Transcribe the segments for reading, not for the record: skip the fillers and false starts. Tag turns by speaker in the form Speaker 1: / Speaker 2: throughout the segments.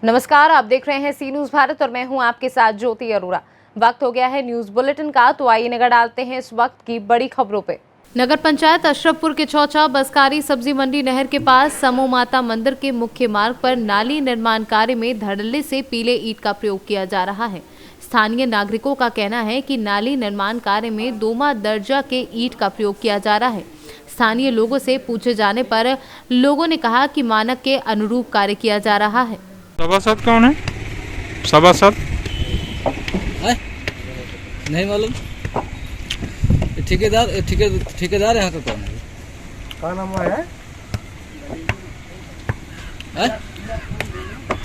Speaker 1: नमस्कार, आप देख रहे हैं सी न्यूज भारत और मैं हूं आपके साथ ज्योति अरोरा। वक्त हो गया है न्यूज बुलेटिन का, तो आइए नजर डालते हैं इस वक्त की बड़ी खबरों पे। नगर पंचायत अशरफपुर के चौचा बसकारी सब्जी मंडी नहर के पास समो माता मंदिर के मुख्य मार्ग पर नाली निर्माण कार्य में धड़ल्ले से पीले ईंट का प्रयोग किया जा रहा है। स्थानीय नागरिकों का कहना है कि नाली निर्माण कार्य में दोमा दर्जा के ईंट का प्रयोग किया जा रहा है। स्थानीय लोगों से पूछे जाने पर लोगों ने कहा कि मानक के अनुरूप कार्य किया जा रहा है।
Speaker 2: सभासद कौन है? सभासद
Speaker 3: नहीं मालूम। ठेकेदार यहाँ का कौन है?
Speaker 2: क्या नाम है?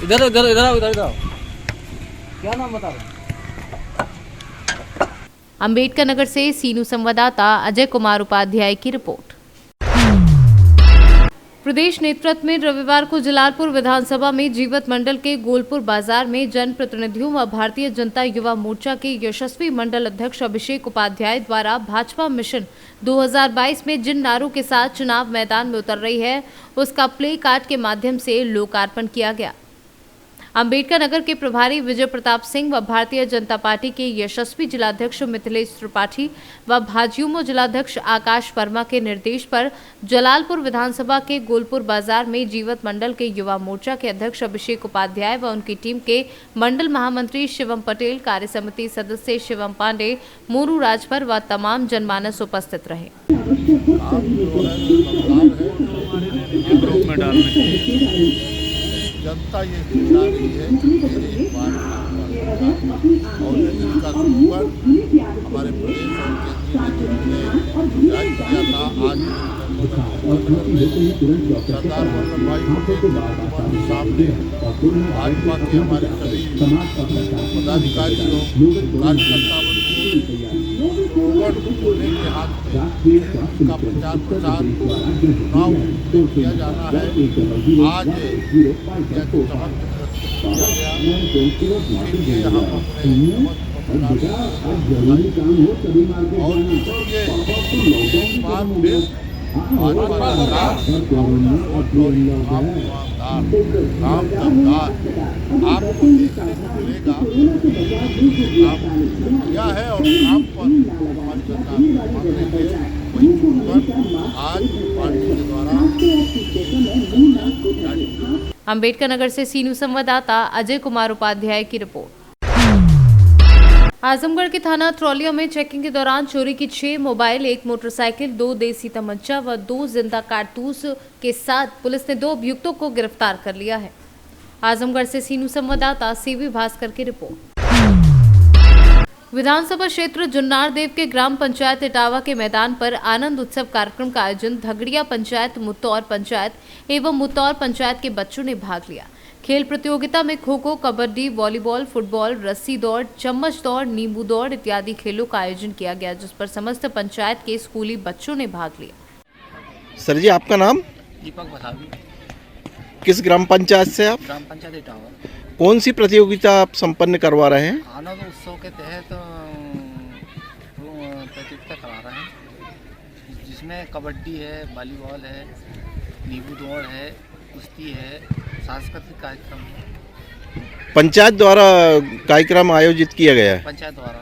Speaker 3: इधर इधर इधर इधर आओ। क्या नाम बता रहे?
Speaker 1: अंबेडकर नगर से सीनू संवाददाता अजय कुमार उपाध्याय की रिपोर्ट। प्रदेश नेतृत्व में रविवार को जलालपुर विधानसभा में जीवत मंडल के गोलपुर बाजार में जनप्रतिनिधियों व भारतीय जनता युवा मोर्चा के यशस्वी मंडल अध्यक्ष अभिषेक उपाध्याय द्वारा भाजपा मिशन 2022 में जिन नारों के साथ चुनाव मैदान में उतर रही है उसका प्ले कार्ड के माध्यम से लोकार्पण किया गया। अंबेडकर नगर के प्रभारी विजय प्रताप सिंह व भारतीय जनता पार्टी के यशस्वी जिलाध्यक्ष मिथिलेश त्रिपाठी व भाजयुमो जिलाध्यक्ष आकाश वर्मा के निर्देश पर जलालपुर विधानसभा के गोलपुर बाजार में जीवत मंडल के युवा मोर्चा के अध्यक्ष अभिषेक उपाध्याय व उनकी टीम के मंडल महामंत्री शिवम पटेल, कार्य समिति सदस्य शिवम पांडे, मोरू राजभर व तमाम जनमानस उपस्थित रहे।
Speaker 4: जनता ये दिखा रही है कि एक बार और इसका सुपर हमारे प्रदेश और केंद्रीय नेतृत्व ने जारी किया था। आज सरदार वल्लभ भाई पटेल के सामने भाजपा के हमारे सभी पदाधिकारियों कार्यकर्ता होने के हाथ में का प्रचार प्रसार चुनाव किया जाना है। आज यह चमक किया गया इसलिए हम और इसलिए बात में भाजपा आपको देखने को मिलेगा। काम किया है और काम पर हमारी सरकार वही आज पार्टी के द्वारा।
Speaker 1: अंबेडकर नगर से सीनू संवाददाता अजय कुमार उपाध्याय की रिपोर्ट। आजमगढ़ के थाना ट्रॉलिया में चेकिंग के दौरान चोरी की 6 मोबाइल, 1 मोटरसाइकिल, 2 देसी तमंचा व 2 जिंदा कारतूस के साथ पुलिस ने 2 अभियुक्तों को गिरफ्तार कर लिया है। आजमगढ़ से सीनू संवाददाता सीवी भास्कर की रिपोर्ट। विधानसभा क्षेत्र जुन्नार देव के ग्राम पंचायत इटावा के मैदान पर आनंद उत्सव कार्यक्रम का आयोजन धगड़िया पंचायत, मुत्तौर पंचायत एवं मुत्तौर पंचायत के बच्चों ने भाग लिया। खेल प्रतियोगिता में खो खो, कबड्डी, वॉलीबॉल, फुटबॉल, रस्सी दौड़, चम्मच दौड़, नींबू दौड़ इत्यादि खेलों का आयोजन किया गया, जिस पर समस्त पंचायत के स्कूली बच्चों ने भाग लिया।
Speaker 5: सर जी, आपका नाम?
Speaker 3: दीपक बसावी।
Speaker 5: किस ग्राम पंचायत से आप?
Speaker 3: ग्राम पंचायत इटावा।
Speaker 5: कौन सी प्रतियोगिता आप संपन्न करवा रहे हैं?
Speaker 3: आनंद उत्सव के तहत प्रतियोगिता करा रहे हैं, जिसमें कबड्डी है, वॉलीबॉल है, नींबू दौड़ है, कुश्ती है, सांस्कृतिक कार्यक्रम है।
Speaker 5: पंचायत द्वारा कार्यक्रम आयोजित किया गया है।
Speaker 3: पंचायत द्वारा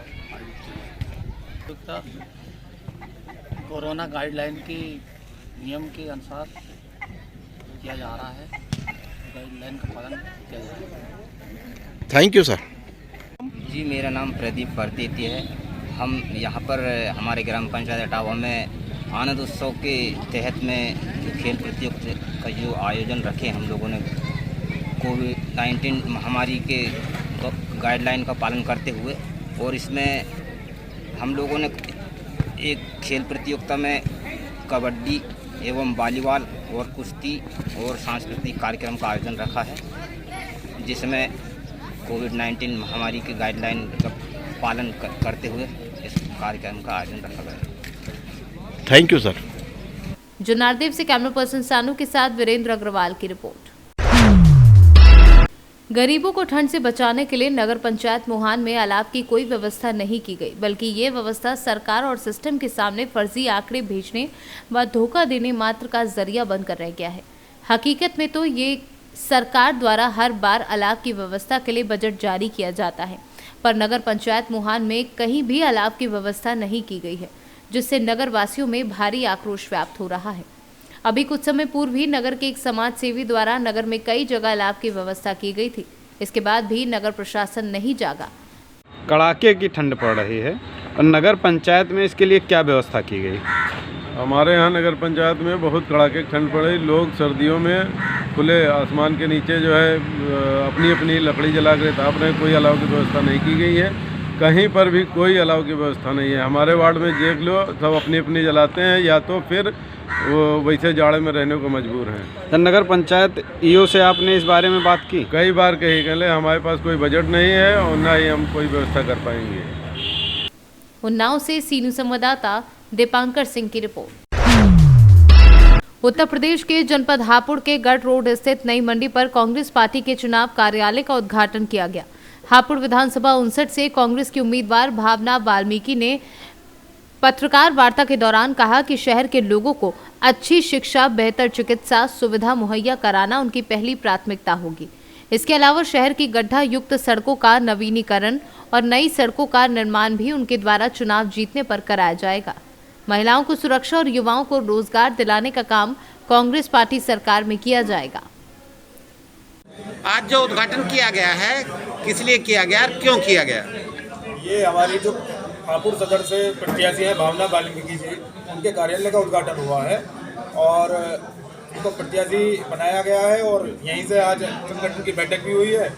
Speaker 3: कोरोना गाइडलाइन के नियम के अनुसार किया जा रहा है। गाइडलाइन का पालन किया जा रहा है।
Speaker 5: Thank you sir.
Speaker 6: जी, मेरा नाम प्रदीप परदेती है। हम यहाँ पर हमारे ग्राम पंचायत इटावा में आनंद उत्सव के तहत में जो खेल प्रतियोगिता का जो आयोजन रखे हम लोगों ने कोविड-19 महामारी के गाइडलाइन का पालन करते हुए, और इसमें हम लोगों ने एक खेल प्रतियोगिता में कबड्डी एवं वॉलीबॉल और कुश्ती और सांस्कृतिक कार्यक्रम का आयोजन रखा है, जिसमें कोविड-19 महामारी के गाइडलाइन का पालन करते हुए इस कार्यक्रम का आयोजन रखा गया।
Speaker 5: Thank you sir.
Speaker 1: जुन्नारदेव से कैमरा पर्सन सानू के साथ वीरेंद्र अग्रवाल की रिपोर्ट। गरीबों को ठंड से बचाने के लिए नगर पंचायत मोहान में अलाव की कोई व्यवस्था नहीं की गई, बल्कि ये व्यवस्था सरकार और सिस्टम के सामने फर्जी आंकड़े भेजने व धोखा देने मात्र का जरिया बनकर रह गया है। हकीकत में तो ये सरकार द्वारा हर बार अलाव की व्यवस्था के लिए बजट जारी किया जाता है, पर नगर पंचायत मुहान में कहीं भी अलाव की व्यवस्था नहीं की गई है, जिससे नगर वासियों में भारी आक्रोश व्याप्त हो रहा है। अभी कुछ समय पूर्व ही नगर के एक समाज सेवी द्वारा नगर में कई जगह अलाव की व्यवस्था की गई थी। इसके बाद भी नगर प्रशासन नहीं जागा।
Speaker 7: कड़ाके की ठंड पड़ रही है और नगर पंचायत में इसके लिए क्या व्यवस्था की गई?
Speaker 2: हमारे यहाँ नगर पंचायत में बहुत कड़ाके की ठंड पड़ी। लोग सर्दियों में खुले आसमान के नीचे जो है अपनी अपनी लकड़ी जला कर ताप रहे हैं। कोई अलाव की व्यवस्था नहीं की गई है, कहीं पर भी कोई अलाव की व्यवस्था नहीं है। हमारे वार्ड में देख लो, सब अपनी अपनी जलाते हैं या तो फिर वो वैसे जाड़े में रहने को मजबूर हैं।
Speaker 7: तो नगर पंचायत ईओ से आपने इस बारे में बात की?
Speaker 2: कई बार कही, कहले हमारे पास कोई बजट नहीं है और ना ही हम कोई व्यवस्था कर पाएंगे।
Speaker 1: उन्नाव से सीनू संवाददाता दीपांकर सिंह की रिपोर्ट। उत्तर प्रदेश के जनपद हापुड़ के गढ़ रोड स्थित नई मंडी पर कांग्रेस पार्टी के चुनाव कार्यालय का उद्घाटन किया गया। हापुड़ विधानसभा 59 से कांग्रेस की उम्मीदवार भावना वाल्मीकि ने पत्रकार वार्ता के दौरान कहा कि शहर के लोगों को अच्छी शिक्षा, बेहतर चिकित्सा सुविधा मुहैया कराना उनकी पहली प्राथमिकता होगी। इसके अलावा शहर की गड्ढा युक्त सड़कों का नवीनीकरण और नई सड़कों का निर्माण भी उनके द्वारा चुनाव जीतने पर कराया जाएगा। महिलाओं को सुरक्षा और युवाओं को रोजगार दिलाने का काम कांग्रेस पार्टी सरकार में किया जाएगा।
Speaker 8: आज जो उद्घाटन किया गया है, किस लिए किया गया और क्यों किया गया?
Speaker 9: ये हमारी जो हापुड़ सदर से प्रत्याशी हैं भावना वाल्मीकि जी, उनके कार्यालय का उद्घाटन हुआ है और उनको प्रत्याशी बनाया गया है और यहीं से आज संगठन की बैठक भी हुई है।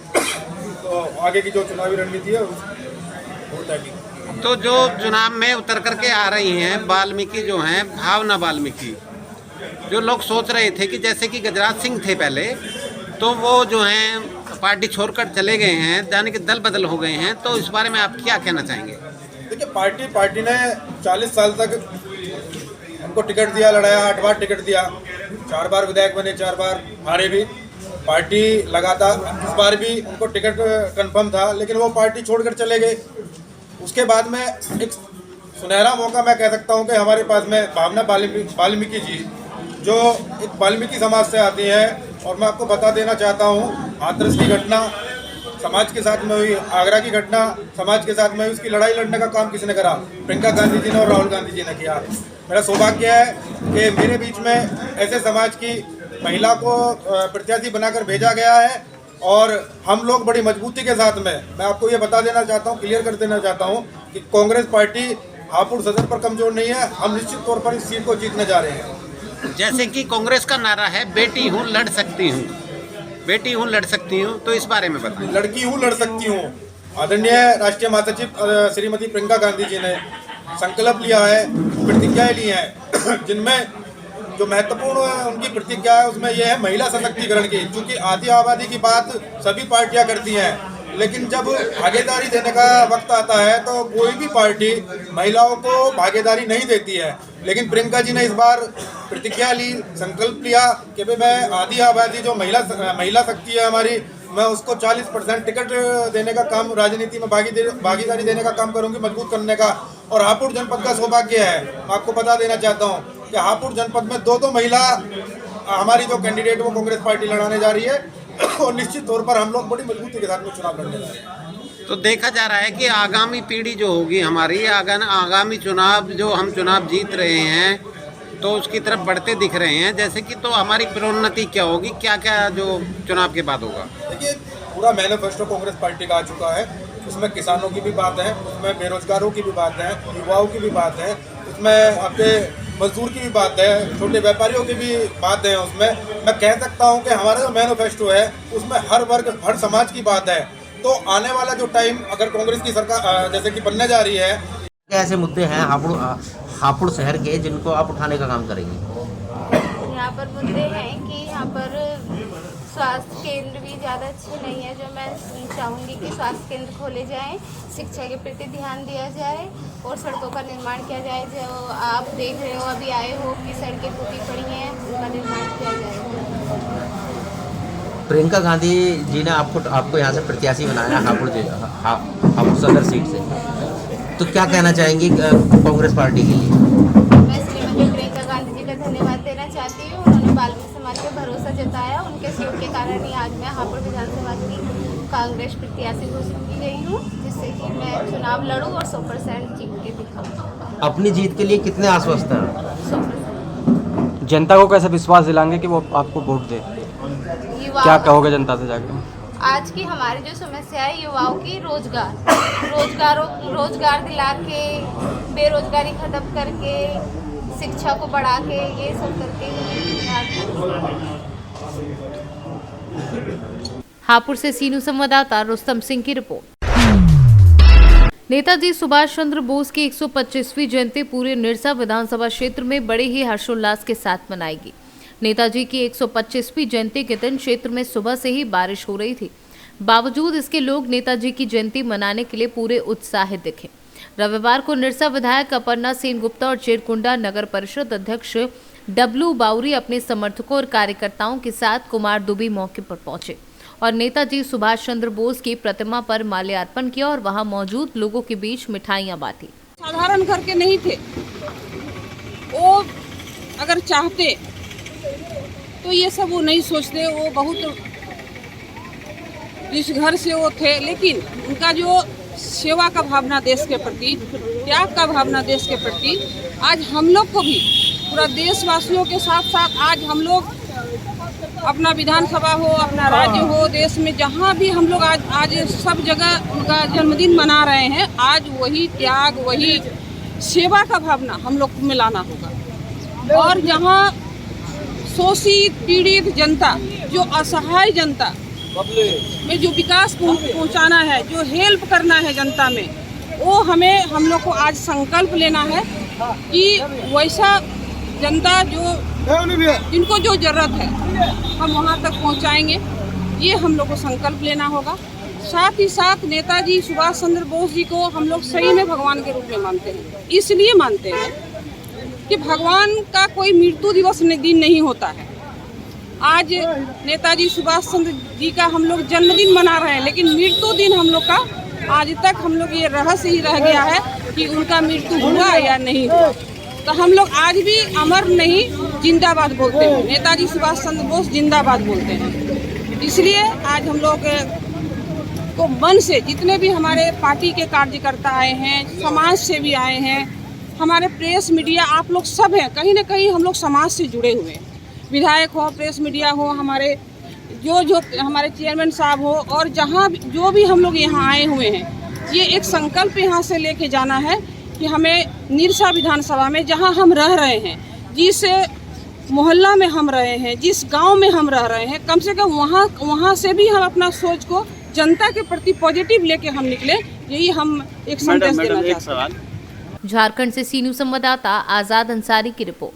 Speaker 9: तो आगे की जो चुनावी रणनीति है वो तय की।
Speaker 8: तो जो चुनाव में उतर करके आ रही हैं वाल्मीकि जो हैं, भावना वाल्मीकि, जो लोग सोच रहे थे कि जैसे कि गजराज सिंह थे पहले, तो वो जो हैं पार्टी छोड़कर चले गए हैं, यानी कि दल बदल हो गए हैं, तो इस बारे में आप क्या कहना चाहेंगे?
Speaker 9: देखिए, पार्टी ने 40 साल तक हमको टिकट दिया, लड़ाया, 8 बार टिकट दिया, 4 बार विधायक बने, 4 बार हारे भी। पार्टी लगातार इस बार भी उनको टिकट कंफर्म था, लेकिन वो पार्टी छोड़कर चले गए। उसके बाद में एक सुनहरा मौका मैं कह सकता हूँ कि हमारे पास में भावना वाल्मीकि जी, जो एक वाल्मीकि समाज से आती हैं, और मैं आपको बता देना चाहता हूँ, हाथरस की घटना समाज के साथ में हुई, आगरा की घटना समाज के साथ में हुई, उसकी लड़ाई लड़ने का काम किसने करा? प्रियंका गांधी जी ने और राहुल गांधी जी ने किया। मेरा सौभाग्य है कि मेरे बीच में ऐसे समाज की महिला को प्रत्याशी बनाकर भेजा गया है और हम लोग बड़ी मजबूती के साथ में, मैं आपको ये बता देना चाहता हूँ, क्लियर कर देना चाहता हूँ कि कांग्रेस पार्टी हापुड़ सदर पर कमजोर नहीं है। हम निश्चित तौर पर इस सीट को जीतने जा रहे हैं।
Speaker 8: जैसे कि कांग्रेस का नारा है, बेटी हूँ लड़ सकती हूँ, बेटी हूँ लड़ सकती हूँ, तो इस बारे में बताएं।
Speaker 9: लड़की हूँ लड़ सकती हूँ। आदरणीय राष्ट्रीय महासचिव श्रीमती प्रियंका गांधी जी ने संकल्प लिया है, प्रतिज्ञाएं ली हैं, जिनमें जो महत्वपूर्ण उनकी प्रतिज्ञा है उसमें यह है महिला सशक्तिकरण की। क्योंकि आधी आबादी की बात सभी पार्टियां करती हैं, लेकिन जब भागीदारी देने का वक्त आता है तो कोई भी पार्टी महिलाओं को भागीदारी नहीं देती है। लेकिन प्रियंका जी ने इस बार प्रतिज्ञा ली, संकल्प लिया कि भाई मैं आधी आबादी जो महिला शक्ति है हमारी, मैं उसको 40% टिकट देने का काम, राजनीति में भागीदारी देने का काम करूंगी, मजबूत करने का। और हापुड़ जनपद का सौभाग्य है, मैं आपको बता देना चाहता हूँ कि हापुड़ जनपद में 2 महिला हमारी जो कैंडिडेट वो कांग्रेस पार्टी लड़ाने जा रही है और निश्चित तौर पर हम लोग बड़ी मजबूती के साथ में चुनाव लड़ने जा रहे हैं।
Speaker 8: तो देखा जा रहा है कि आगामी पीढ़ी जो होगी हमारी, आगामी चुनाव जो हम चुनाव जीत रहे हैं तो उसकी तरफ बढ़ते दिख रहे हैं। जैसे कि तो हमारी प्रोन्नति क्या होगी, क्या क्या जो चुनाव के बाद होगा?
Speaker 9: देखिए, पूरा मैनिफेस्टो कांग्रेस पार्टी का आ चुका है। उसमें किसानों की भी बात है, उसमें बेरोजगारों की भी बात है, युवाओं की भी बात है, उसमें आपके मजदूर की भी बात है, छोटे व्यापारियों की भी बात है। उसमें मैं कह सकता हूं कि हमारा जो मैनिफेस्टो है उसमें हर वर्ग, हर समाज की बात है। तो आने वाला जो टाइम अगर कांग्रेस की सरकार जैसे कि बनने जा रही है,
Speaker 10: ऐसे मुद्दे हैं हापुड़ शहर के जिनको आप उठाने का काम करेंगे?
Speaker 11: यहाँ पर मुद्दे हैं कि यहाँ पर स्वास्थ्य केंद्र भी ज़्यादा अच्छे नहीं है, जो मैं चाहूँगी कि स्वास्थ्य केंद्र खोले जाएं, शिक्षा के प्रति ध्यान दिया जाए और सड़कों का निर्माण किया जाए। जो आप देख रहे हो, अभी आए हो कि सड़कें टूटी पड़ी हैं, उनका निर्माण किया जाए।
Speaker 10: प्रियंका गांधी जी ने आपको यहाँ से प्रत्याशी बनाया हापुड़ सदर सीट से, तो क्या कहना चाहेंगी कांग्रेस पार्टी के लिए?
Speaker 11: मैं श्रीमती प्रियंका गांधी जी का धन्यवाद देना चाहती हूँ। उन्होंने बाल्मीकि हमारे पे भरोसा जताया, उनके सहयोग के कारण ही आज मैं हापुड़ विधानसभा की कांग्रेस प्रत्याशी घोषित की गई हूँ, जिससे कि मैं चुनाव लड़ूँ और 100% जीत के दिखाऊँ।
Speaker 10: अपनी जीत के लिए कितने आश्वस्त हैं?
Speaker 11: 100%।
Speaker 7: जनता को कैसे विश्वास दिलाएंगे कि वो आपको वोट दे? क्या कहोगे जनता से जाकर?
Speaker 11: आज की हमारी जो समस्या है युवाओं की रोजगार दिला के, बेरोजगारी खत्म करके, शिक्षा को बढ़ा के, ये सब करके
Speaker 1: हापुड़ से सीनू संवाददाता रुस्तम सिंह की रिपोर्ट। नेताजी सुभाष चंद्र बोस की 125वीं जयंती पूरे निरसा विधानसभा क्षेत्र में बड़े ही हर्षोल्लास के साथ मनाएगी। नेताजी की 125वीं जयंती के दिन क्षेत्र में सुबह से ही बारिश हो रही थी। बावजूद इसके लोग नेताजी की जयंती मनाने के लिए पूरे उत्साहित दिखे। रविवार को निरसा विधायक अपर्णा सेन गुप्ता और चेरकुंडा नगर परिषद अध्यक्ष डब्लू बाउरी अपने समर्थकों और कार्यकर्ताओं के साथ कुमार दुबी मौके पर पहुंचे और नेताजी सुभाष चंद्र बोस की प्रतिमा पर माल्यार्पण किया और वहां मौजूद लोगों के बीच मिठाइयां बांटी।
Speaker 12: साधारण घर के नहीं थे, वो अगर चाहते तो ये सब वो नहीं सोचते। वो बहुत जिस घर से वो थे, लेकिन उनका जो सेवा का भावना देश के प्रति, त्याग का भावना देश के प्रति, आज हम लोग को भी, पूरा देशवासियों के साथ साथ आज हम लोग अपना विधानसभा हो, अपना राज्य हो, देश में जहाँ भी हम लोग आज सब जगह उनका जन्मदिन मना रहे हैं। आज वही त्याग, वही सेवा का भावना हम लोग को मिलाना होगा। और जहाँ शोषित पीड़ित जनता, जो असहाय जनता में जो विकास पहुंचाना है, जो हेल्प करना है जनता में, वो हम लोग को आज संकल्प लेना है कि वैसा जनता जिनको जो जरूरत है हम वहां तक पहुंचाएंगे। ये हम लोग को संकल्प लेना होगा। साथ ही साथ नेताजी सुभाष चंद्र बोस जी को हम लोग सही में भगवान के रूप में मानते हैं। इसलिए मानते हैं कि भगवान का कोई मृत्यु दिवस दिन नहीं होता है। आज नेताजी सुभाष चंद्र जी का हम लोग जन्मदिन मना रहे हैं, लेकिन मृत्यु दिन हम लोग का आज तक हम लोग ये रहस्य ही रह गया है कि उनका मृत्यु हुआ या नहीं हुआ। तो हम लोग आज भी अमर नहीं, जिंदाबाद बोलते हैं। नेताजी सुभाष चंद्र बोस जिंदाबाद बोलते हैं। इसलिए आज हम लोग को मन से, जितने भी हमारे पार्टी के कार्यकर्ता आए हैं, समाज से भी आए हैं, हमारे प्रेस मीडिया, आप लोग सब हैं, कहीं ना कहीं हम लोग समाज से जुड़े हुए हैं। विधायक हो, प्रेस मीडिया हो, हमारे जो हमारे चेयरमैन साहब हो, और जहाँ जो भी हम लोग यहाँ आए हुए हैं, ये एक संकल्प यहाँ से लेके जाना है कि हमें निरसा विधानसभा में, जहाँ हम रह रहे हैं, जिस मोहल्ला में हम रहे हैं, जिस गांव में हम रह रहे हैं, कम से कम वहाँ से भी हम अपना सोच को जनता के प्रति पॉजिटिव लेके हम निकले। यही हम एक संदेश देना चाहते हैं।
Speaker 1: झारखंड से सीनू संवाददाता आजाद अंसारी की रिपोर्ट।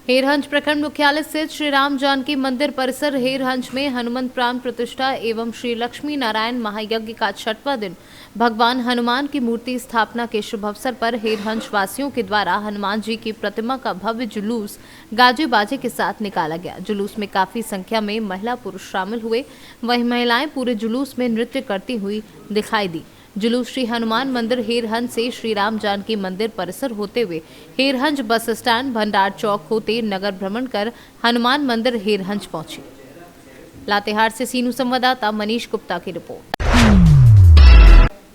Speaker 1: हेरहंज प्रखंड मुख्यालय स्थित श्री राम जानकी मंदिर परिसर हेरहंज में हनुमंत प्राण प्रतिष्ठा एवं श्री लक्ष्मी नारायण महायज्ञ का 6वां दिन भगवान हनुमान की मूर्ति स्थापना के शुभ अवसर पर हेरहंज वासियों के द्वारा हनुमान जी की प्रतिमा का भव्य जुलूस गाजे बाजे के साथ निकाला गया। जुलूस में काफी संख्या में महिला पुरुष शामिल हुए, वहीं महिलाएं पूरे जुलूस में नृत्य करती हुई दिखाई दी। जुलूस श्री हनुमान मंदिर हेरहंज से श्री राम जानकी मंदिर परिसर होते हुए हेरहंज बस स्टैंड भंडार चौक होते नगर भ्रमण कर हनुमान मंदिर हेरहंज पहुंची। लातेहार से सीनू संवाददाता मनीष गुप्ता की रिपोर्ट।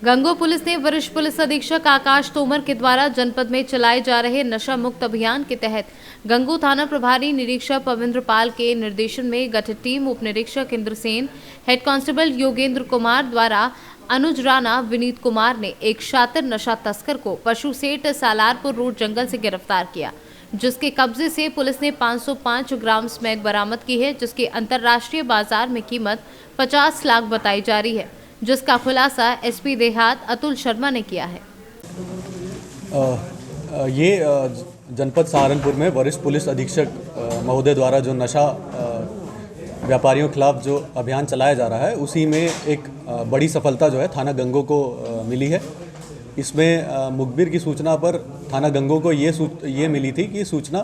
Speaker 1: गंगो पुलिस ने वरिष्ठ पुलिस अधीक्षक आकाश तोमर के द्वारा जनपद में चलाए जा रहे नशा मुक्त अभियान के तहत गंगो थाना प्रभारी निरीक्षक पविंद्र पाल के निर्देशन में गठित टीम उप निरीक्षक इंद्रसेन, हेड कांस्टेबल योगेंद्र कुमार द्वारा अनुज राणा विनीत कुमार ने एक शातिर नशा तस्कर को पशु सेठ सालारपुर रोड जंगल से गिरफ्तार किया, जिसके कब्जे से पुलिस ने 505 ग्राम स्मैक बरामद की है, जिसकी अंतर्राष्ट्रीय बाजार में कीमत 50 लाख बताई जा रही है, जिसका खुलासा एसपी देहात अतुल शर्मा ने किया है।
Speaker 13: ये जनपद सहारनपुर में वरिष्ठ पुलिस अधीक्षक महोदय द्वारा जो नशा व्यापारियों के खिलाफ जो अभियान चलाया जा रहा है, उसी में एक बड़ी सफलता जो है थाना गंगो को मिली है। इसमें मुखबिर की सूचना पर थाना गंगो को ये मिली थी कि सूचना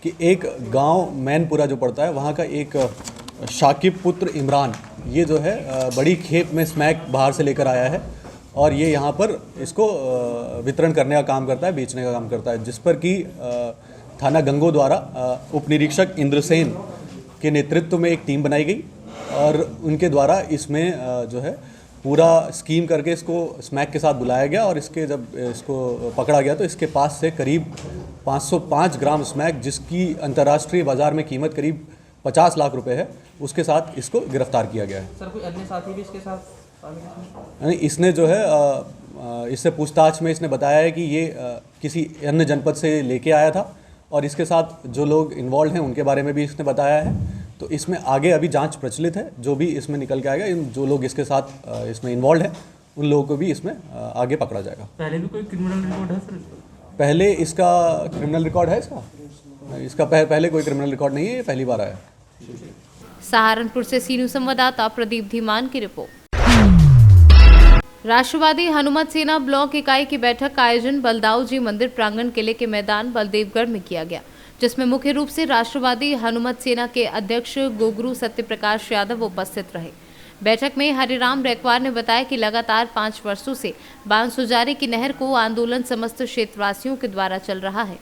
Speaker 13: कि एक गांव मैनपुरा जो पड़ता है, वहां का एक शाकिब पुत्र इमरान, ये जो है बड़ी खेप में स्मैक बाहर से लेकर आया है और ये यहाँ पर इसको वितरण करने का काम करता है, बेचने का काम करता है, जिस पर कि थाना गंगो द्वारा उप निरीक्षक इंद्रसेन के नेतृत्व में एक टीम बनाई गई और उनके द्वारा इसमें जो है पूरा स्कीम करके इसको स्मैक के साथ बुलाया गया और इसके जब इसको पकड़ा गया तो इसके पास से करीब 505 ग्राम स्मैक, जिसकी अंतर्राष्ट्रीय बाजार में कीमत करीब 50 लाख रुपए है, उसके साथ इसको गिरफ्तार किया गया है।
Speaker 10: सर कोई अन्य साथी भी इसके साथ शामिल
Speaker 13: नहीं, इसने जो है इससे पूछताछ में इसने बताया है कि ये किसी अन्य जनपद से लेके आया था और इसके साथ जो लोग इन्वॉल्व हैं उनके बारे में भी इसने बताया है। तो इसमें आगे अभी जांच प्रचलित है, जो भी इसमें निकल के आएगा, जो लोग इसके साथ इसमें इन्वॉल्व हैं उन लोगों को भी इसमें आगे पकड़ा जाएगा।
Speaker 10: पहले भी कोई क्रिमिनल रिकॉर्ड है सर?
Speaker 13: पहले इसका क्रिमिनल रिकॉर्ड है इसका पहले कोई क्रिमिनल रिकॉर्ड नहीं है, ये पहली बार आया।
Speaker 1: सहारनपुर से सीनू संवाददाता प्रदीप धीमान की रिपोर्ट। राष्ट्रवादी हनुमत सेना ब्लॉक इकाई की बैठक का आयोजन बलदाऊ जी मंदिर प्रांगण किले के मैदान बलदेवगढ़ में किया गया, जिसमें मुख्य रूप से राष्ट्रवादी हनुमत सेना के अध्यक्ष गोगरू सत्यप्रकाश यादव उपस्थित रहे। बैठक में हरिराम रैकवार ने बताया कि लगातार 5 वर्षों से बांध सुजारे की नहर को आंदोलन समस्त क्षेत्रवासियों के द्वारा चल रहा है।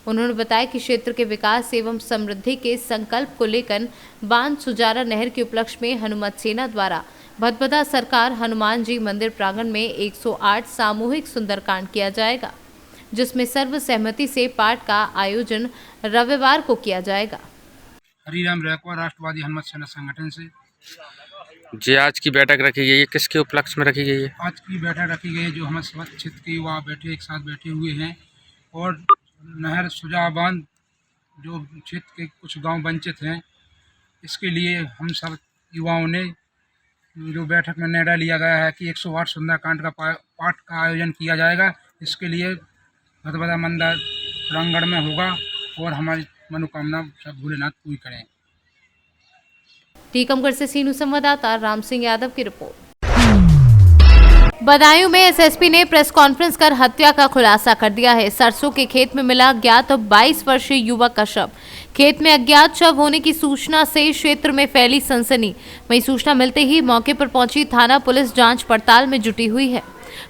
Speaker 1: उन्होंने बताया कि क्षेत्र के विकास एवं समृद्धि के संकल्प को लेकर बांध सुजारा नहर के उपलक्ष्य में हनुमत सेना द्वारा भदभदा सरकार हनुमान जी मंदिर प्रांगण में 108 सामूहिक सुंदरकांड किया जाएगा, जिसमें सर्व सहमति से पाठ का आयोजन रविवार को किया जाएगा।
Speaker 14: हरिराम रैकवार, राष्ट्रवादी हनुमत सेना संगठन से
Speaker 15: जी आज की बैठक रखी गई है, किसके उपलक्ष्य में रखी गई है?
Speaker 14: आज की बैठक रखी गई है जो हमारे क्षेत्र के युवा एक साथ बैठे हुए हैं और नहर सुजा बांध जो क्षेत्र के कुछ गांव वंचित हैं, इसके लिए हम सब युवाओं ने जो बैठक में निर्णय लिया गया है कि 108 सुंदरकांड का पाठ का आयोजन किया जाएगा। इसके लिए भदभदा मंदिर प्रांगण में होगा और हमारी मनोकामना सब भोलेनाथ पूरी करें।
Speaker 1: टीकमगढ़ से सीनू संवाददाता राम सिंह यादव की रिपोर्ट। बदायूं में एसएसपी ने प्रेस कॉन्फ्रेंस कर हत्या का खुलासा कर दिया है। सरसों के खेत में मिला अज्ञात 22 वर्षीय युवक का शव। खेत में अज्ञात शव होने की सूचना से क्षेत्र में फैली सनसनी। वहीं सूचना मिलते ही मौके पर पहुंची थाना पुलिस जांच पड़ताल में जुटी हुई है।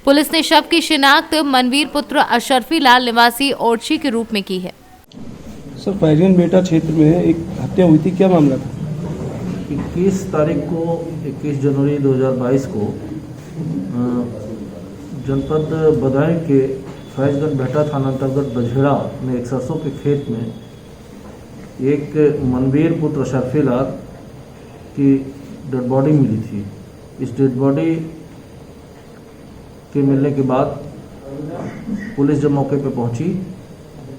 Speaker 1: पुलिस ने शव की शिनाख्त मनवीर पुत्र अशरफी लाल निवासी ओरछी के रूप में की है।
Speaker 16: सर, पैरियन बेटा क्षेत्र में एक हत्या हुई थी, क्या मामला था?
Speaker 17: 21 तारीख को 21 जनवरी 2022 को जनपद बदायूं के फैजगंज बेहटा थाना अंतर्गत बझेड़ा में एक सरसों के खेत में एक मनवीर पुत्र अशरफी लाल की डेड बॉडी मिली थी। इस डेड बॉडी के मिलने के बाद पुलिस जब मौके पर पहुंची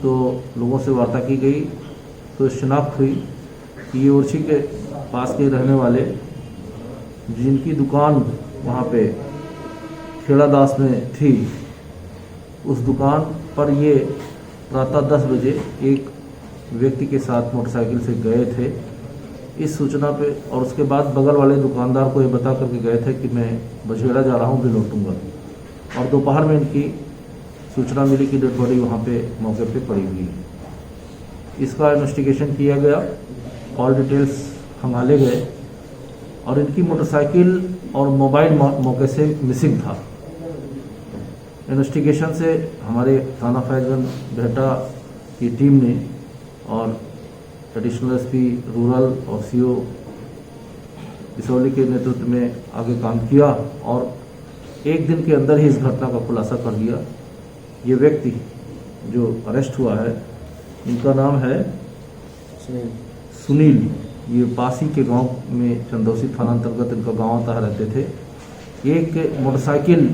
Speaker 17: तो लोगों से वार्ता की गई तो शिनाख्त हुई कि ये ओरछी के पास के रहने वाले जिनकी दुकान वहाँ पे खेड़ादास में थी, उस दुकान पर ये प्रातः 10 बजे एक व्यक्ति के साथ मोटरसाइकिल से गए थे। इस सूचना पे और उसके बाद बगल वाले दुकानदार को ये बता करके गए थे कि मैं बछेड़ा जा रहा हूँ, भी लौटूंगा। और दोपहर में इनकी सूचना मिली कि डेड बॉडी वहाँ पे मौके पे पड़ी हुई है। इसका इन्वेस्टिगेशन किया गया, ऑल डिटेल्स खंगाले गए और इनकी मोटरसाइकिल और मोबाइल मौके से मिसिंग था। इन्वेस्टिगेशन से हमारे थाना फैजगंज बेहटा की टीम ने और एडिशनल एसपी रूरल और सीओ बिसौली के नेतृत्व में आगे काम किया और एक दिन के अंदर ही इस घटना का खुलासा कर दिया। ये व्यक्ति जो अरेस्ट हुआ है, इनका नाम है सुनील। ये पासी के गांव में चंदौसी थाना अंतर्गत इनका गांव आता रहते थे। एक मोटरसाइकिल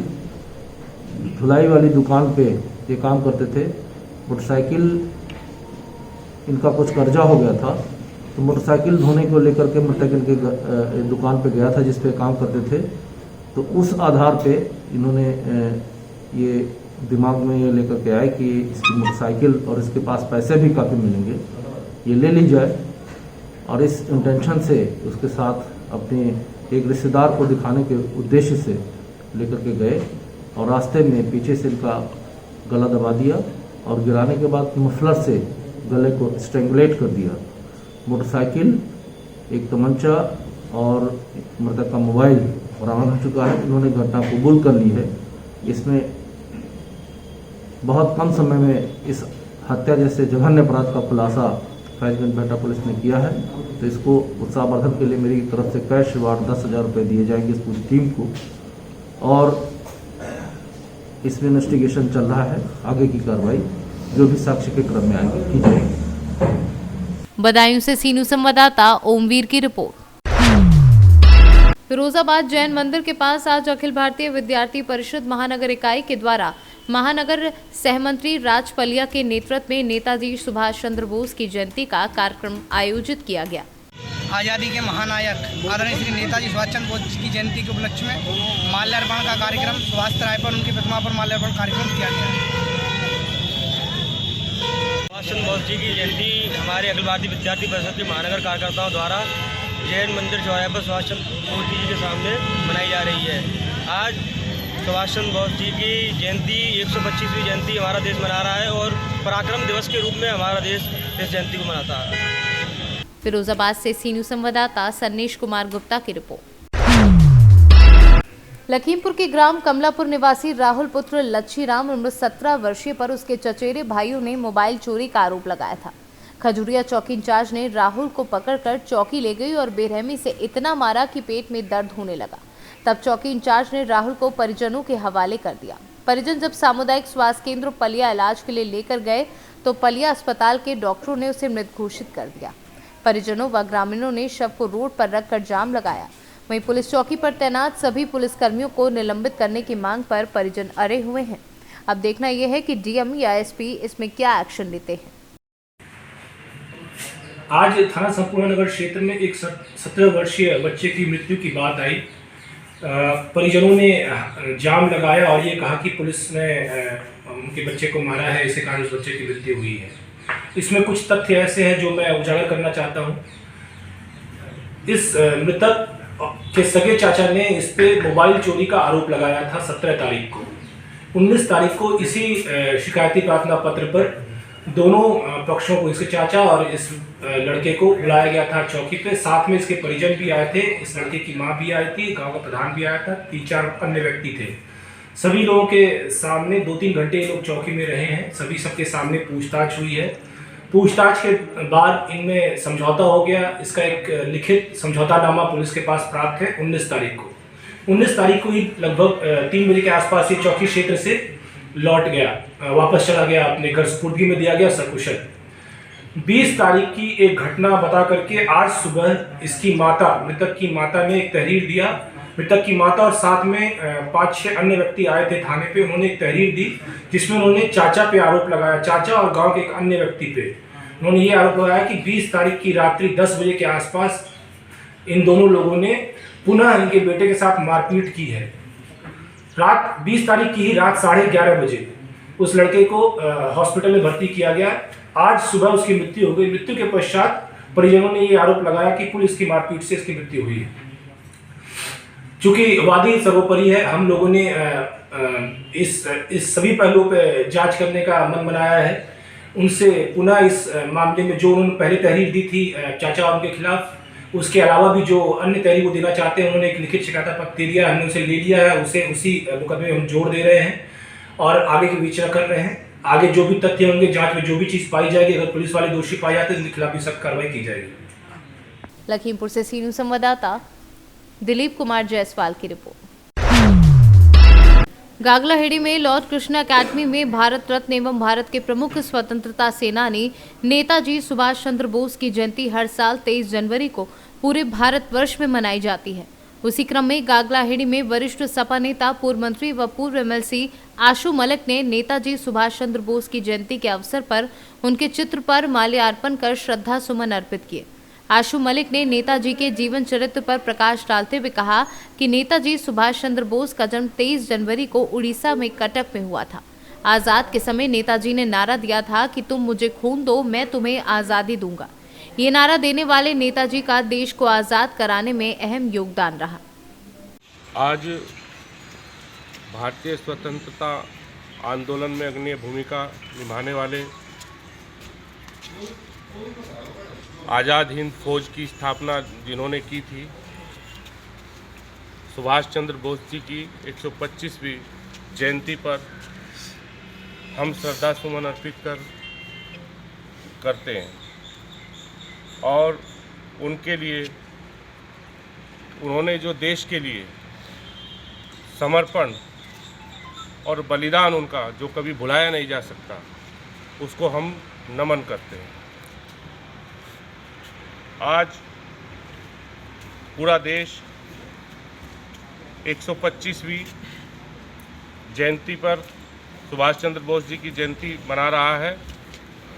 Speaker 17: धुलाई वाली दुकान पे ये काम करते थे। मोटरसाइकिल इनका कुछ कर्जा हो गया था तो मोटरसाइकिल धोने को लेकर के मृतक के दुकान पे गया था जिस पे काम करते थे। तो उस आधार पे इन्होंने ये दिमाग में ये लेकर के आए कि इसकी मोटरसाइकिल और इसके पास पैसे भी काफ़ी मिलेंगे, ये ले ली जाए। और इस इंटेंशन से उसके साथ अपने एक रिश्तेदार को दिखाने के उद्देश्य से लेकर के गए और रास्ते में पीछे से इनका गला दबा दिया और गिराने के बाद मफलर से गले को स्ट्रेंगुलेट कर दिया। मोटरसाइकिल, एक तमंचा और मृतक का मोबाइल बरामद हो चुका है। इन्होंने घटना कबूल कर ली है। इसमें बहुत कम समय में इस हत्या जैसे जघन्य अपराध का खुलासा फैजगंज बेटा पुलिस ने किया है। तो इसको उत्साहवर्धन के लिए मेरी तरफ से कैश रिवार्ड 10,000 रुपये दिए जाएंगे इस पूरी टीम को, और इसमें इन्वेस्टिगेशन चल रहा है। आगे की कार्रवाई जो भी साक्ष्य के क्रम में आएगी की जाएगी।
Speaker 1: बदायूं से सीनू संवाददाता ओमवीर की रिपोर्ट। फिरोजाबाद जैन मंदिर के पास आज अखिल भारतीय विद्यार्थी परिषद महानगर इकाई के द्वारा महानगर सहमंत्री राज पलिया के नेतृत्व में नेताजी सुभाष चंद्र बोस की जयंती का कार्यक्रम आयोजित किया गया।
Speaker 18: आज़ादी के महानायक आदरणीय श्री नेताजी सुभाष चंद्र बोस की जयंती के उपलक्ष्य में माल्यार्पण का कार्यक्रम सुभाष तराई पर उनकी प्रतिमा पर माल्यार्पण कार्यक्रम किया गया।
Speaker 19: सुभाष चंद्र बोस जी की जयंती हमारे अखिल भारतीय विद्यार्थी परिषद के महानगर कार्यकर्ताओं द्वारा जैन मंदिर चौराहे पर सुभाष चंद्र बोस जी के सामने मनाई जा रही है। आज सुभाष चंद्र बोस जी की जयंती 125वीं जयंती हमारा देश मना रहा है और पराक्रम दिवस के रूप में हमारा देश इस जयंती को मनाता है।
Speaker 1: फिरोजाबाद से सीनू संवाददाता सन्नेश कुमार गुप्ता की रिपोर्ट। लखीमपुर के ग्राम कमलापुर निवासी राहुल पुत्र लच्छीराम उम्र 17 वर्षीय पर उसके चचेरे भाइयों ने मोबाइल चोरी का आरोप लगाया था। खजुरिया चौकी इंचार्ज ने राहुल को पकड़कर चौकी ले गई और बेरहमी से इतना मारा कि पेट में दर्द होने लगा। तब चौकी इंचार्ज ने राहुल को परिजनों के हवाले कर दिया। परिजन जब सामुदायिक स्वास्थ्य केंद्र पलिया इलाज के लिए लेकर गए तो पलिया अस्पताल के डॉक्टरों ने उसे मृत घोषित कर दिया। परिजनों व ग्रामीणों ने शव को रोड पर रखकर जाम लगाया। वहीं पुलिस चौकी पर तैनात सभी पुलिसकर्मियों को निलंबित करने की मांग पर परिजन अड़े हुए हैं। अब देखना यह है कि डीएम या एसपी इसमें क्या एक्शन लेते हैं।
Speaker 20: आज थाना संपूर्ण नगर क्षेत्र में एक 17 वर्षीय बच्चे की मृत्यु की बात आई। परिजनों ने जाम लगाया और ये कहा कि पुलिस ने उनके बच्चे को मारा है, इसी कारण उस बच्चे की मृत्यु हुई है। इसमें कुछ तथ्य ऐसे हैं जो मैं उजागर करना चाहता हूँ। इस मृतक के सगे चाचा ने इस पे मोबाइल चोरी का आरोप लगाया था 17 तारीख को। 19 तारीख को इसी शिकायती प्रार्थना पत्र पर दोनों पक्षों को, इसके चाचा और इस लड़के को बुलाया गया था चौकी पे। साथ में इसके परिजन भी आए थे, इस लड़के की मां भी आई थी, गांव का प्रधान भी आया था, 3-4 अन्य व्यक्ति थे। सभी लोगों के सामने 2-3 घंटे ये लोग चौकी में रहे हैं। सबके सामने पूछताछ हुई है। पूछताछ के बाद इनमें समझौता हो गया। इसका एक लिखित समझौतानामा पुलिस के पास प्राप्त है 19 तारीख को। 19 तारीख को ही लगभग 3 बजे के आसपास ये चौकी क्षेत्र से लौट गया, वापस चला गया, अपने घर सुपुर्दगी में दिया गया सकुशल। 20 तारीख की एक घटना बता करके आज सुबह इसकी माता, मृतक की माता ने एक तहरीर दिया। मृतक की माता और साथ में 5-6 अन्य व्यक्ति आए थे थाने पे। उन्होंने एक तहरीर दी जिसमें उन्होंने चाचा पे आरोप लगाया, चाचा और गांव के एक अन्य व्यक्ति पे। उन्होंने ये आरोप लगाया कि 20 तारीख की रात्रि 10 बजे के आसपास इन दोनों लोगों ने पुनः इनके बेटे के साथ मारपीट की है। रात 20 तारीख की ही रात 11:30 बजे उस लड़के को हॉस्पिटल में भर्ती किया गया। आज सुबह उसकी मृत्यु हो गई। मृत्यु के पश्चात परिजनों ने ये आरोप लगाया कि पुलिस की मारपीट से इसकी मृत्यु हुई है। चूंकि वादी सर्वोपरि है, हम लोगों ने इस सभी पहलुओं पे जांच करने का मन बनाया है। उनसे पुनः इस मामले में जो उन्होंने पहले तहरीर दी थी चाचा उनके खिलाफ, उसके अलावा भी जो अन्य तहरीर वो देना चाहते हैं, उन्होंने एक लिखित शिकायत पत्र दे दिया, हमने उसे ले लिया है। उसे उसी मुकदमे में हम जोड़ दे रहे हैं और आगे की विचार कर रहे हैं। आगे जो भी तथ्य होंगे, जांच में जो भी चीज़ पाई जाएगी, अगर पुलिस वाले दोषी पाए जाते हैं तो उनके खिलाफ भी सख्त कार्रवाई की जाएगी।
Speaker 1: लखीमपुर से सीनू संवाददाता दिलीप कुमार जायसवाल की रिपोर्ट। गागलाहेड़ी में लॉर्ड कृष्णा अकेडमी में भारत रत्न एवं भारत के प्रमुख स्वतंत्रता सेनानी नेताजी सुभाष चंद्र बोस की जयंती हर साल 23 जनवरी को पूरे भारतवर्ष में मनाई जाती है। उसी क्रम में गागलाहेड़ी में वरिष्ठ सपा नेता, पूर्व मंत्री व पूर्व एमएलसी आशु मलिक ने नेताजी सुभाष चंद्र बोस की जयंती के अवसर पर उनके चित्र पर माल्यार्पण कर श्रद्धा सुमन अर्पित किए। आशु मलिक ने नेताजी के जीवन चरित्र पर प्रकाश डालते हुए कहा कि नेताजी सुभाष चंद्र बोस का जन्म 23 जनवरी को उड़ीसा में कटक में हुआ था। आजाद के समय नेताजी ने नारा दिया था कि तुम मुझे खून दो, मैं तुम्हें आज़ादी दूंगा। ये नारा देने वाले नेताजी का देश को आज़ाद कराने में अहम योगदान रहा।
Speaker 21: आज भारतीय स्वतंत्रता आंदोलन में अग्रणी भूमिका निभाने वाले आज़ाद हिंद फौज की स्थापना जिन्होंने की थी, सुभाष चंद्र बोस जी की 125वीं जयंती पर हम श्रद्धा सुमन अर्पित कर करते हैं और उनके लिए उन्होंने जो देश के लिए समर्पण और बलिदान उनका जो कभी भुलाया नहीं जा सकता, उसको हम नमन करते हैं। आज पूरा देश 125वीं जयंती पर सुभाष चंद्र बोस जी की जयंती मना रहा है।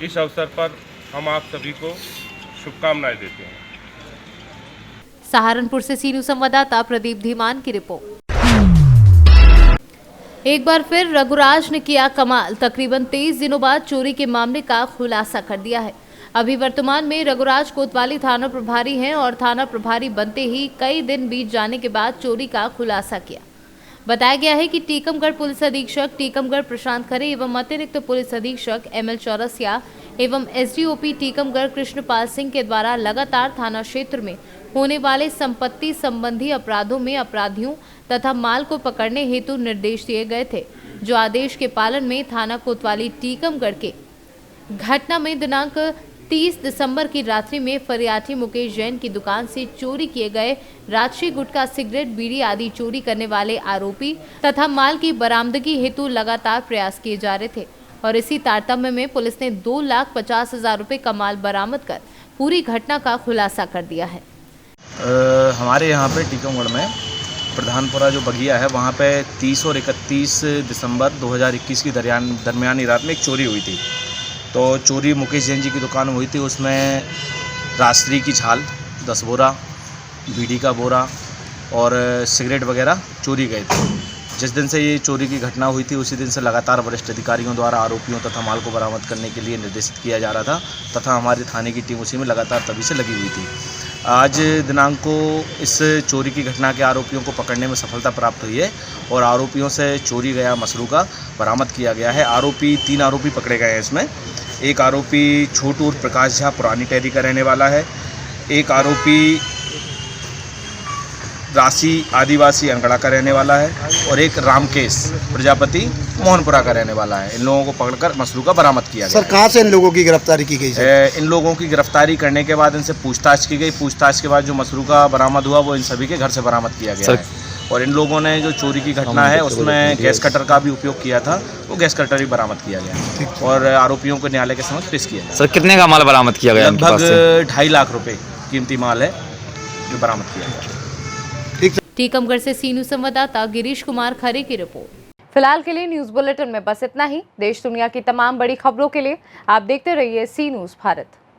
Speaker 21: इस अवसर पर हम आप सभी को शुभकामनाएं देते हैं।
Speaker 1: सहारनपुर से सीनू संवाददाता प्रदीप धीमान की रिपोर्ट। एक बार फिर रघुराज ने किया कमाल। तकरीबन 23 दिनों बाद चोरी के मामले का खुलासा कर दिया है। अभी वर्तमान में रघुराज कोतवाली थाना प्रभारी हैं और थाना प्रभारी बनते ही कई दिन बीत जाने के बाद चोरी का खुलासा किया। बताया गया है कि टीकमगढ़ पुलिस अधीक्षक टीकमगढ़ प्रशांत खरे एवं अतिरिक्त पुलिस अधीक्षक ML चौरसिया एवं SDOP टीकमगढ़ कृष्णपाल सिंह के द्वारा लगातार थाना क्षेत्र में होने वाले संपत्ति संबंधी अपराधों में अपराधियों तथा माल को पकड़ने हेतु निर्देश दिए गए थे, जो आदेश के पालन में थाना कोतवाली टीकमगढ़ के घटना में दिनांक 30 दिसंबर की रात्रि में फरियाठी मुकेश जैन की दुकान से चोरी किए गए राजशी गुटखा, सिगरेट, बीड़ी आदि चोरी करने वाले आरोपी तथा माल की बरामदगी हेतु लगातार प्रयास किए जा रहे थे और इसी तारतम्य में पुलिस ने 2,50,000 रुपए का माल बरामद कर पूरी घटना का खुलासा कर दिया है।
Speaker 4: हमारे यहाँ पे टीकमगढ़ में प्रधानपुरा जो बगिया है वहाँ पे 30 और 31 दिसंबर 2021 की दरमियानी रात में एक चोरी हुई थी। तो चोरी मुकेश जैन जी की दुकान में हुई थी। उसमें राजश्री की छाल 10 बोरा, बीड़ी का बोरा और सिगरेट वगैरह चोरी गए थे। जिस दिन से ये चोरी की घटना हुई थी उसी दिन से लगातार वरिष्ठ अधिकारियों द्वारा आरोपियों तथा माल को बरामद करने के लिए निर्देशित किया जा रहा था तथा हमारे थाने की टीम उसी में लगातार तभी से लगी हुई थी। आज दिनांक को इस चोरी की घटना के आरोपियों को पकड़ने में सफलता प्राप्त हुई है और आरोपियों से चोरी गया मसरूका बरामद किया गया है। 3 आरोपी पकड़े गए हैं इसमें। एक आरोपी छोटू उर्फ प्रकाश झा पुरानी टहरी का रहने वाला है। एक आरोपी राशि आदिवासी अनगढ़ा का रहने वाला है और एक रामकेश प्रजापति मोहनपुरा का रहने वाला है। इन लोगों को पकड़कर मसरूका बरामद किया गया।
Speaker 22: सर, कहाँ से इन लोगों की गिरफ्तारी की गई?
Speaker 4: इन लोगों की गिरफ्तारी करने के बाद इनसे पूछताछ की गई। पूछताछ के बाद जो मसरूका बरामद हुआ वो इन सभी के घर से बरामद किया गया है और इन लोगों ने जो चोरी की घटना है उसमें गैस कटर का भी उपयोग किया था, वो गैस कटर भी बरामद किया गया और आरोपियों को न्यायालय के समक्ष पेश किया गया।
Speaker 15: सर, कितने का माल बरामद किया गया?
Speaker 4: लगभग 2.5 लाख रुपए कीमती माल है जो बरामद किया गया।
Speaker 1: टीकमगढ़ से सीनू संवाददाता गिरीश कुमार खरे की रिपोर्ट। फिलहाल के लिए न्यूज बुलेटिन में बस इतना ही। देश दुनिया की तमाम बड़ी खबरों के लिए आप देखते रहिए सी न्यूज़ भारत।